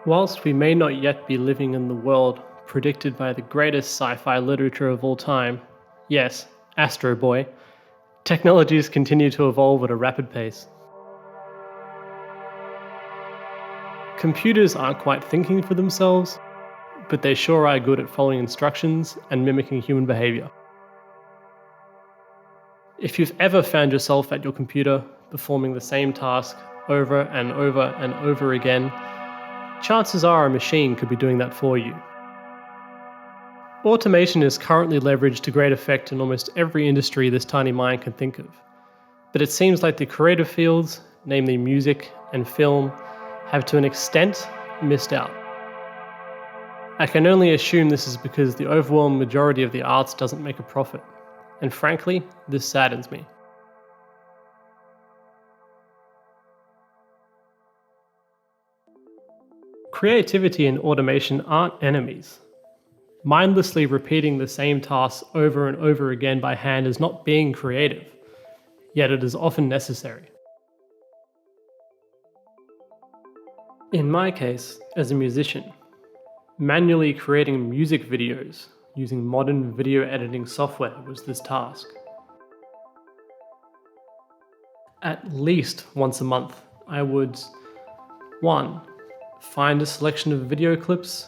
Whilst we may not yet be living in the world predicted by the greatest sci-fi literature of all time, yes, Astro Boy, technologies continue to evolve at a rapid pace. Computers aren't quite thinking for themselves, but they sure are good at following instructions and mimicking human behavior. If you've ever found yourself at your computer performing the same task over and over and over again, chances are a machine could be doing that for you. Automation is currently leveraged to great effect in almost every industry this tiny mind can think of. But it seems like the creative fields, namely music and film, have to an extent missed out. I can only assume this is because the overwhelming majority of the arts doesn't make a profit. And frankly, this saddens me. Creativity and automation aren't enemies. Mindlessly repeating the same tasks over and over again by hand is not being creative, yet it is often necessary. In my case, as a musician, manually creating music videos using modern video editing software was this task. At least once a month, I would 1. Find a selection of video clips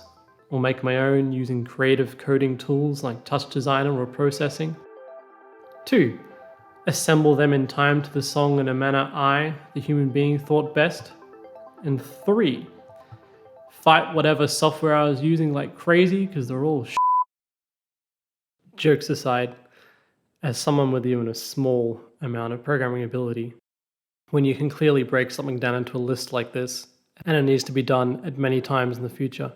or make my own using creative coding tools like Touch Designer or Processing. 2. Assemble them in time to the song in a manner I, the human being, thought best. And 3. Fight whatever software I was using like crazy because they're all Jokes aside, as someone with even a small amount of programming ability, when you can clearly break something down into a list like this, and it needs to be done at many times in the future,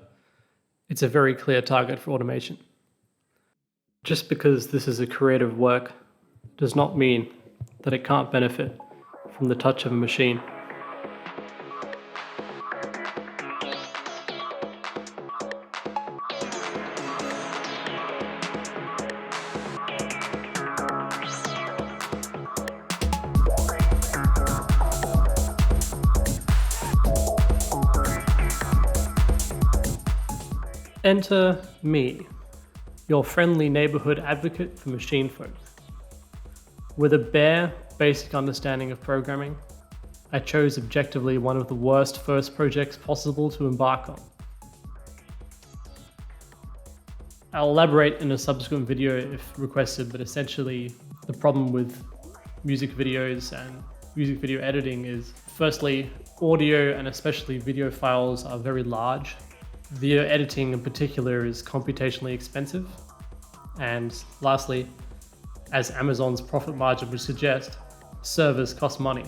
it's a very clear target for automation. Just because this is a creative work does not mean that it can't benefit from the touch of a machine. Enter me, your friendly neighborhood advocate for machine folk. With a bare, basic understanding of programming, I chose objectively one of the worst first projects possible to embark on. I'll elaborate in a subsequent video if requested, but essentially the problem with music videos and music video editing is, firstly, audio and especially video files are very large. Video editing in particular is computationally expensive. And lastly, as Amazon's profit margin would suggest, servers cost money.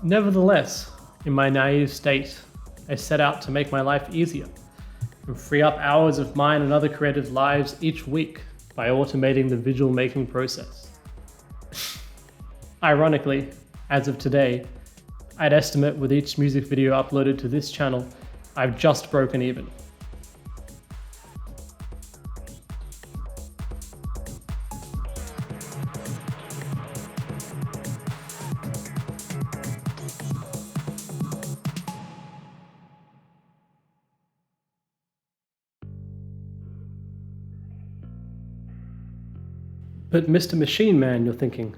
Nevertheless, in my naive state, I set out to make my life easier and free up hours of mine and other creative lives each week by automating the visual making process. Ironically, as of today, I'd estimate with each music video uploaded to this channel, I've just broken even. But Mr. Machine Man, you're thinking,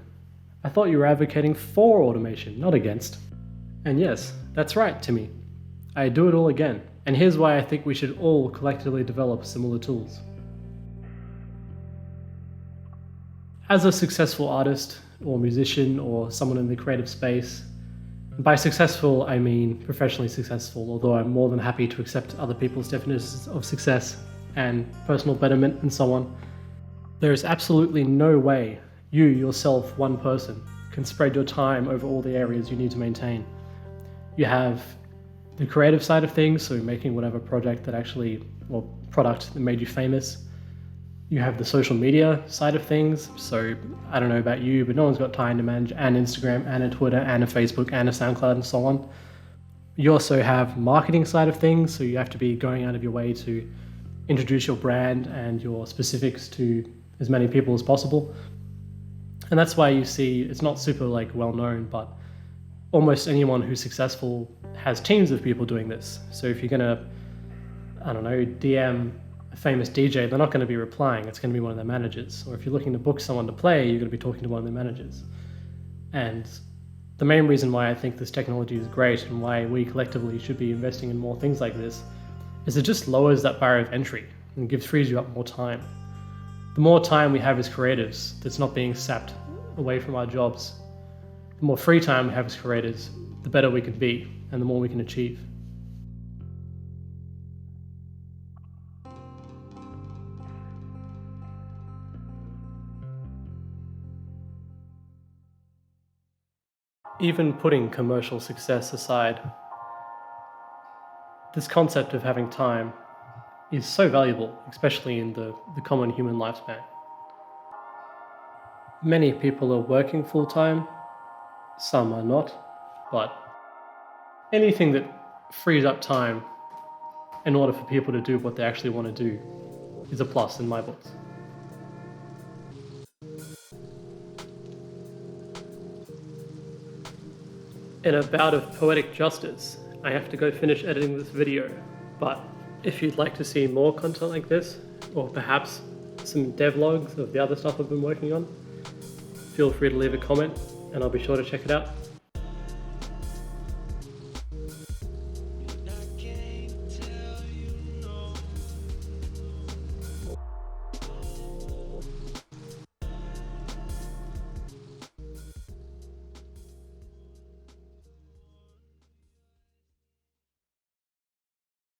I thought you were advocating for automation, not against. And yes, that's right, Timmy. I do it all again. And here's why I think we should all collectively develop similar tools. As a successful artist, or musician, or someone in the creative space, by successful I mean professionally successful, although I'm more than happy to accept other people's definitions of success and personal betterment and so on, there is absolutely no way you yourself, one person, can spread your time over all the areas you need to maintain. You have the creative side of things, so making whatever project that actually, or product that made you famous. You have the social media side of things, so I don't know about you, but no one's got time to manage an Instagram and a Twitter and a Facebook and a SoundCloud and so on. You also have marketing side of things, so you have to be going out of your way to introduce your brand and your specifics to as many people as possible. And that's why you see it's not super well known, but almost anyone who's successful has teams of people doing this. So if you're gonna, I don't know, DM a famous DJ, they're not going to be replying, it's going to be one of their managers. Or if you're looking to book someone to play, you're going to be talking to one of their managers. And the main reason why I think this technology is great and why we collectively should be investing in more things like this is it just lowers that barrier of entry and frees you up more time. The more time we have as creatives that's not being sapped away from our jobs, the more free time we have as creators, the better we can be and the more we can achieve. Even putting commercial success aside, this concept of having time is so valuable, especially in the common human lifespan. Many people are working full-time, some are not, but anything that frees up time in order for people to do what they actually want to do is a plus in my books. In a bout of poetic justice, I have to go finish editing this video, but if you'd like to see more content like this, or perhaps some devlogs of the other stuff I've been working on, feel free to leave a comment and I'll be sure to check it out.